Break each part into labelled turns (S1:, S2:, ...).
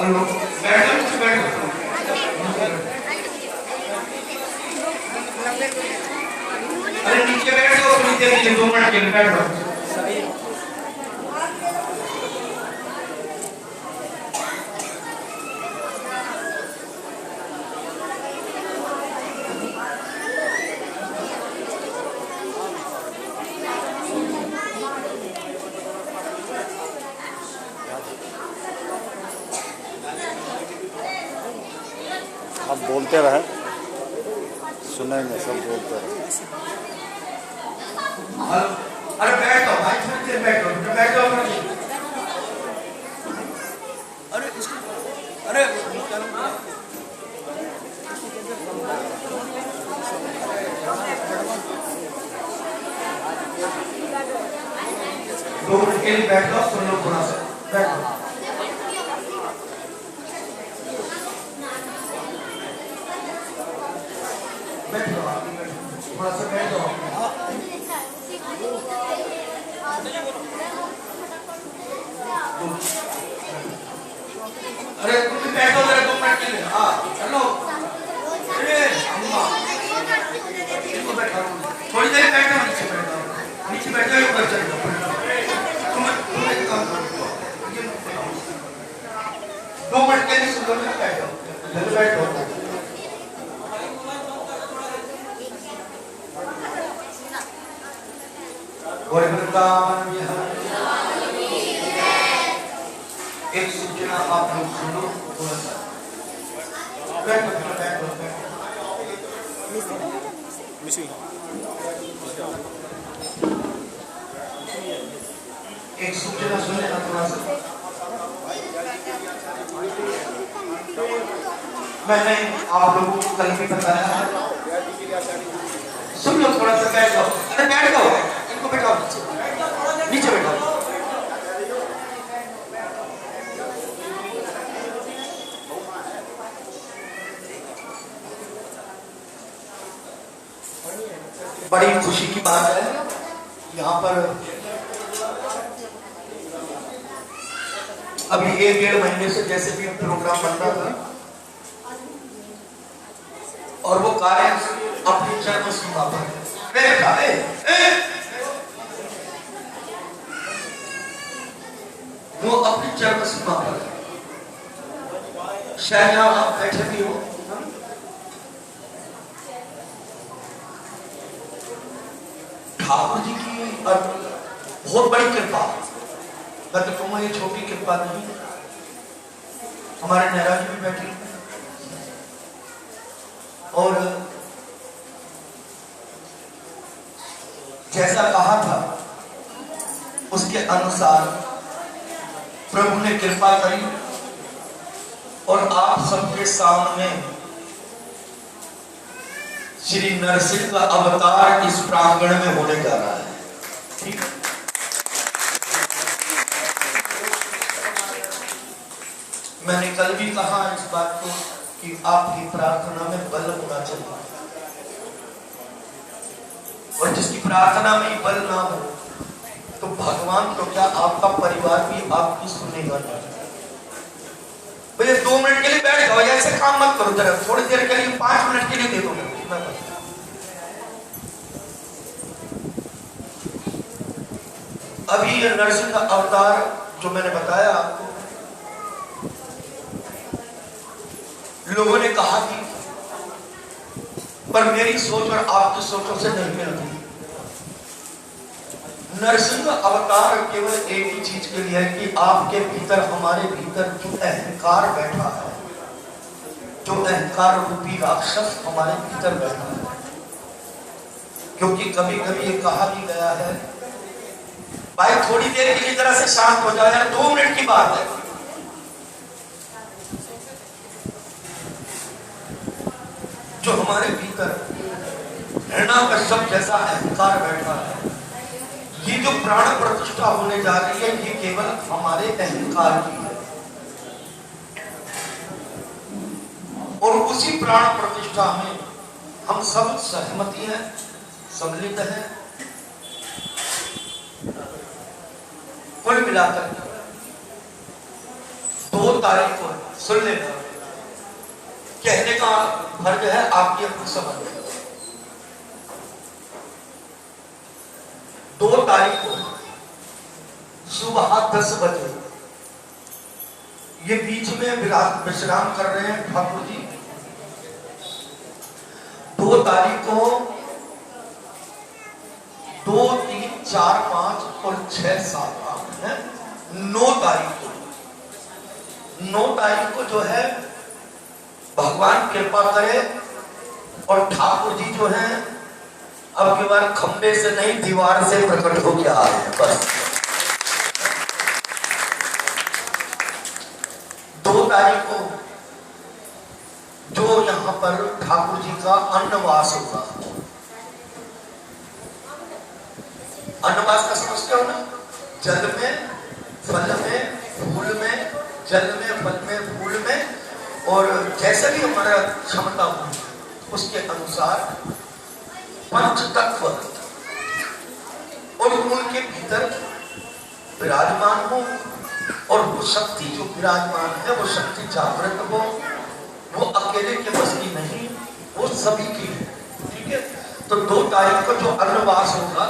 S1: Hello बैठो नीचे बैठो। अरे नीचे बैठो नीचे नीचे 2 मिनट के लिए बैठो।
S2: आप बोलते रहे, सुनेंगे, सब बोलते रहे।
S1: अरे बैठो भाई, फिर बैठो बैठो। अरे अरे 2 मिनट के लिए बैठो, सुन लो थोड़ा सा, बैठो। थोड़ा सा बैठ जाओ। अरे तुम भी बैठो जरा 2 मिनट के लिए। हाँ चलो। अरे अम्मा इनको बैठा थोड़ी देर बैठो, नीचे बैठो ऊपर चल जाओ। तुम एक काम करो, 2 मिनट के लिए सुनो, बैठो जल्दी बैठो। और एक सूचना आप लोग सुनो थोड़ा सा। एक सूचना सुने ना थोड़ा सा। मैंने आप लोगों को कल भी बताया है, सुन लो थोड़ा सा, बैठ जाओ। अरे बैठ जाओ, इनको बैठाओ नीचे बैठाओ। बड़ी खुशी की बात है, यहाँ पर अभी 1-1.5 महीने से जैसे भी प्रोग्राम बन रहा था और वो कार्य अपनी चरम सीमा पर वो अपनी चरम सीमा पर शायद आप बैठे भी हो। ठाकुर जी की बहुत बड़ी कृपा, मैं तो कहूँगा ये छोटी कृपा नहीं। हमारे नेहरा जी भी बैठे और जैसा कहा था उसके अनुसार प्रभु ने कृपा करी और आप सबके सामने श्री नरसिंह का अवतार इस प्रांगण में होने जा रहा है। ठीक है, मैंने कल भी कहा इस बात को कि आपकी प्रार्थना में बल होना चाहिए, और जिसकी प्रार्थना में ही बल ना हो तो भगवान तो क्या आपका परिवार भी आपकी सुनेगा नहीं। भैया 2 मिनट के लिए बैठ जाओ, ऐसे काम मत करो, जरा थोड़ी देर के लिए 5 मिनट के लिए दे दो। अभी ये नरसिंह का अवतार जो मैंने बताया आपको, लोगों ने कहा कि पर मेरी सोच और आपकी सोचों से नहीं मिलती। नरसिंह का अवतार केवल एक ही चीज के लिए है कि आपके भीतर, हमारे भीतर जो अहंकार बैठा है, जो अहंकार रूपी राक्षस हमारे भीतर बैठा है। क्योंकि कभी कभी ये कहा भी गया है, भाई थोड़ी देर के लिए जरा से शांत हो जाए, 2 मिनट की बात है। जो हमारे भीतर घृणा का शब्द जैसा अहंकार बैठा है, ये जो प्राण प्रतिष्ठा होने जा रही है, ये केवल हमारे अहंकार की है। और उसी प्राण प्रतिष्ठा में हम सब सहमति हैं, सम्मिलित हैं। कुल मिलाकर 2 तारीख को सुन लेना, कहने का फर्ज है आपकी अपनी समझ में। 2 तारीख को सुबह 10 बजे ये बीच में विश्राम कर रहे हैं ठाकुर जी। 2 तारीख को 2, 3, 4, 5 और 6, 7, 8 है। 9 तारीख को जो है भगवान कृपा करे और ठाकुर जी जो है अब की बार खंबे से नहीं दीवार से प्रकट हो गया है। बस 2 तारीख को जो यहाँ पर ठाकुर जी का अन्नवास होगा। अन्नवास का समझते हो ना, जल में, फल में, फूल में, जल में, फल में, फूल में, और जैसे भी हमारा क्षमता हो उसके अनुसार पंच तत्व और उनके भीतर विराजमान हो, और वो शक्ति जो विराजमान है वो शक्ति जागृत हो, वो अकेले के बस की नहीं, वो सभी की है। ठीक है, तो 2 तारीख को जो अन्नवास होगा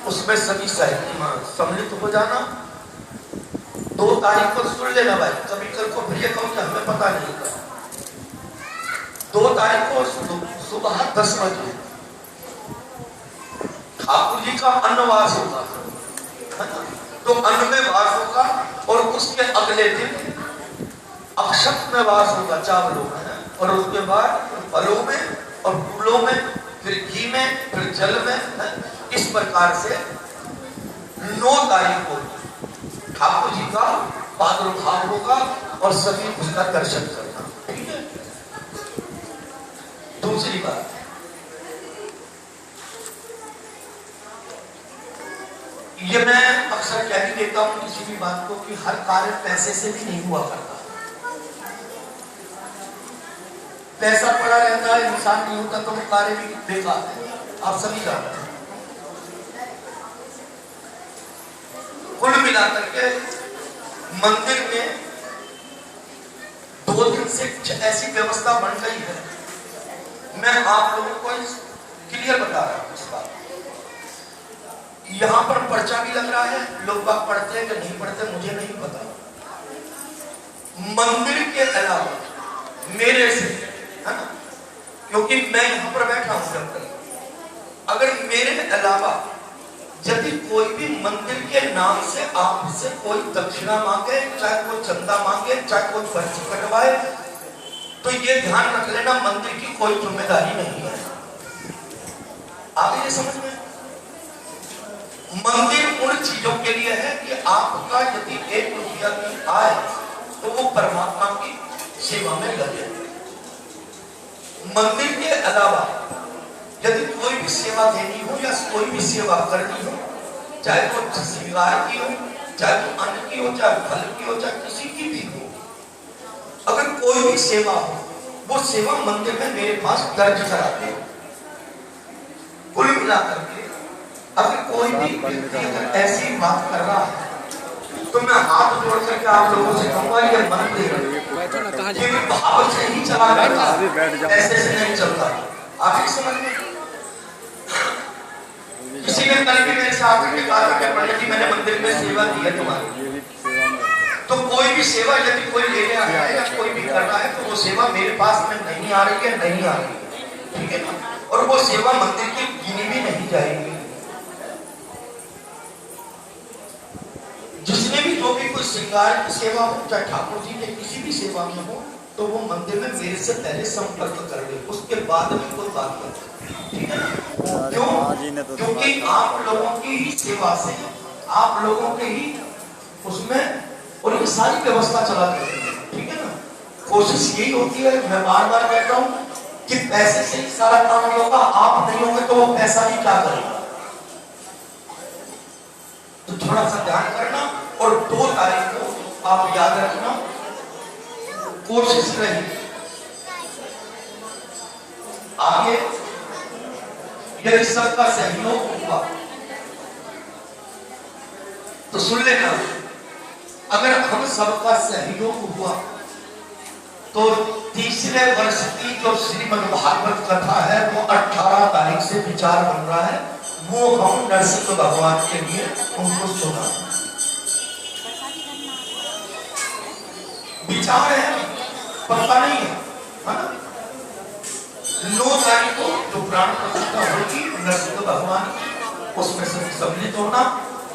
S1: उसमें सभी सम्मिलित हो जाना। 2 तारीख को सुन लेना भाई, कभी कल को फिर ये कहो कि हमें पता नहीं था। 2 तारीख को सुबह 10 बजे ठाकुर जी का अन्नवास होगा, है ना। तो अन्न में वास होगा और उसके अगले दिन अक्षत में वास होगा, चावलों में, और उसके बाद फलों में और फूलों में, फिर घी में, फिर जल में, है? इस प्रकार से 9 तारीख को ठाकुर जी का प्रादुर्भाव होगा और सभी उसका दर्शन करना। ठीक है। दूसरी बात, ये मैं अक्सर कह ही देता हूं किसी भी बात को कि हर कार्य पैसे से भी नहीं हुआ करता। पैसा पड़ा रहता है, इंसान नहीं होता तो वो कार्य भी बेकार है, आप सभी जानते हैं। कुल मिलाकर के मंदिर में 2 दिन से ऐसी व्यवस्था बन गई है, मैं आप लोगों को क्लियर बता रहा हूं इस बात। यहां पर पर्चा भी लग रहा है, लोग बात पढ़ते हैं कि नहीं पढ़ते मुझे नहीं पता। मंदिर के अलावा मेरे से, है ना, क्योंकि मैं यहां पर बैठा हूं जब तक, अगर मेरे अलावा यदि कोई भी मंदिर के नाम से आपसे कोई दक्षिणा मांगे, चाहे कोई चंदा मांगे, चाहे कोई पर्ची कटवाए, तो ये ध्यान रख लेना मंदिर की कोई जिम्मेदारी नहीं है। आगे ये समझ में, मंदिर उन चीजों के लिए है कि आपका यदि 1 रुपया भी आए तो वो परमात्मा की सेवा में लगे। मंदिर के अलावा यदि कोई भी सेवा देनी हो या कोई भी सेवा करनी हो, चाहे वो श्रृंगार की हो, चाहे वो अन्न की हो, चाहे फल की हो, चाहे किसी की भी हो, अगर कोई भी सेवा हो, वो सेवा मंदिर में मेरे पास दर्ज कराते हो। कुल मिलाकर के अगर कोई भी व्यक्ति अगर ऐसी बात कर रहा है तो मैं हाथ जोड़ करके आप लोगों से कहूंगा ये मंदिर ये भाव से ही चला जाता है, ऐसे से नहीं चलता। आप ही समझ में, किसी ने कल भी मेरे साथ के कहा कि पंडित जी मैंने मंदिर में सेवा दी है तुम्हारी, तो कोई भी सेवा यदि कोई ले रहा है या कोई भी कर रहा है तो वो सेवा मेरे पास में नहीं आ रही है, नहीं आ रही है, ठीक है ना, और वो सेवा मंदिर की गिनी भी नहीं जाएगी। जिसने भी जो भी कोई श्रृंगार की सेवा हो, चाहे ठाकुर जी के किसी भी सेवा में हो, तो वो मंदिर में मेरे से पहले संपर्क कर ले, उसके बाद में कोई बात कर, ठीक है ना। क्यों? क्योंकि आप लोगों की ही सेवा से, आप लोगों के ही उसमें उनकी सारी व्यवस्था चला करती है, ठीक है ना। कोशिश यही होती है, मैं बार बार कहता हूँ कि पैसे से ही सारा काम होगा, आप नहीं होंगे तो वो पैसा भी क्या करेगा। तो थोड़ा सा ध्यान करना, और 2 तारीख को आप याद रखना, कोशिश रही आगे यदि सबका सहयोग हुआ तो सुन लेना, अगर हम सबका सहयोग हुआ तो तीसरे वर्ष की जो श्रीमद् भागवत कथा है वो 18 तारीख से विचार बन रहा है, वो हम नरसिंह भगवान के लिए उनको सुना। विचार है, पता नहीं है, 9 तारीख को जो प्राण प्रतिष्ठा होगी नरसिंह भगवान की, उसमें सम्मिलित होना।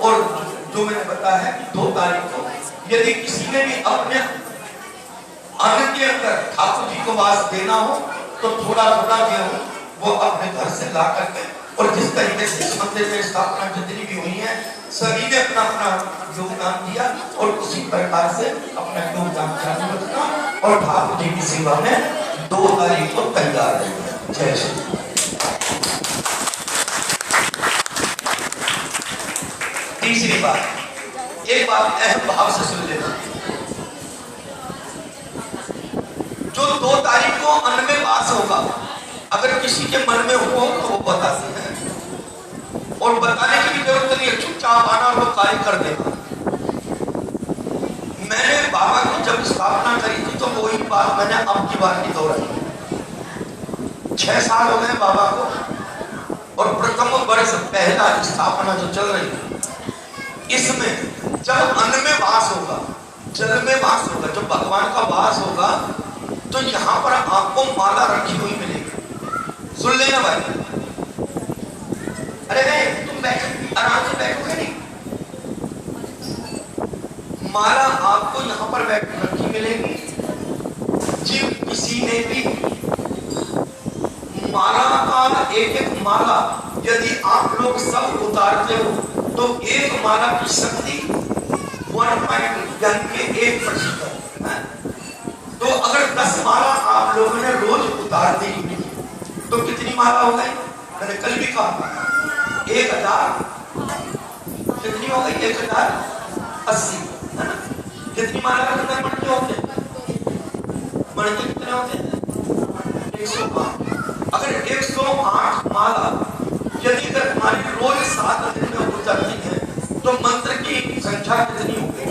S1: और जो मैंने बताया है कि 2 तारीख को यदि किसी ने भी अपने अन्न के अंदर ठाकुर जी को वास देना हो तो थोड़ा थोड़ा गेहूं वो अपने घर से ला करके, और जिस तरीके से इस मंदिर में स्थापना जितनी भी हुई है सभी ने अपना अपना योगदान दिया, और उसी प्रकार से अपना योगदान जारी रखना और ठाकुर जी की सेवा में 2 तारीख को तैयार रहेंगे। जय श्री। तीसरी बात, एक बात अहम भाव से सुन लेना, जो 2 तारीख को अन्न में वास होगा, अगर किसी के मन में हो तो वो बताते हैं, और बताने की भी जरूरत नहीं है, चुपचाप आना और कार्य कर देना। मैंने बाबा की जब स्थापना करी थी तो वही बात मैंने अब की बात नहीं दोहराई। 6 साल हो गए बाबा को, और प्रथम वर्ष पहला स्थापना जो चल रही है, इसमें जब अन्न में वास होगा, जल में वास होगा, जब भगवान का वास होगा तो यहाँ पर आपको माला रखी हुई मिलेगी। सुन लेना भाई, अरे नहीं तुम बैठो, आराम से बैठोगे नहीं, माला आपको यहाँ पर रखी मिलेगी। जिन किसी ने भी माला का एक माला यदि आप लोग सब उतारते हो तो एक माला की शक्ति 1.1% है। तो अगर 10 माला आप लोगों ने रोज उतार दी तो कितनी माला हो गई? मैंने कल भी कहा 1000, कितनी हो गई? 1080 है ना। कितनी माला के अंदर मणके होते हैं? मणके कितने होते हैं? 108। अगर 108 माला यदि अगर हमारी रोज 7 दिन में हो जाती है तो मंत्र की संख्या कितनी हो गई?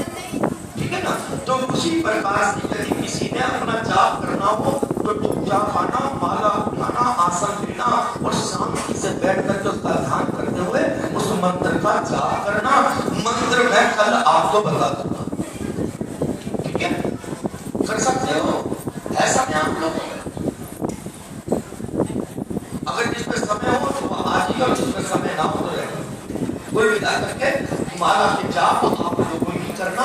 S1: ठीक है ना। तो उसी प्रकार से यदि किसी ने अपना जाप करना हो तो चुपचाप आना, माला उठाना, आसन लेना और शांति से बैठ करके उसका ध्यान करते हुए उस मंत्र का जाप करना। मंत्र मैं कल आपको बता दूंगा, ठीक है, कर सकते हो ऐसा में आप लोग। अगर जिसमें समय हो तो वह आ जाइए, और जिसमें समय ना हो तो रहेगा। कोई मिला करके माला के जाप आप लोगों ही करना,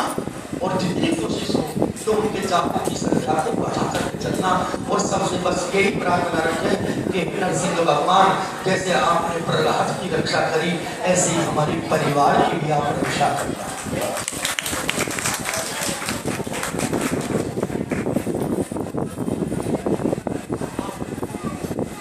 S1: और जितनी कोशिश हो तो उनके जापों की संख्या को बढ़ा करके चलना। और सबसे बस यही प्रार्थना रखें कि नरसिंह भगवान जैसे आपने प्रहलाद की रक्षा करी, ऐसे ही हमारे परिवार की भी आप रक्षा करना।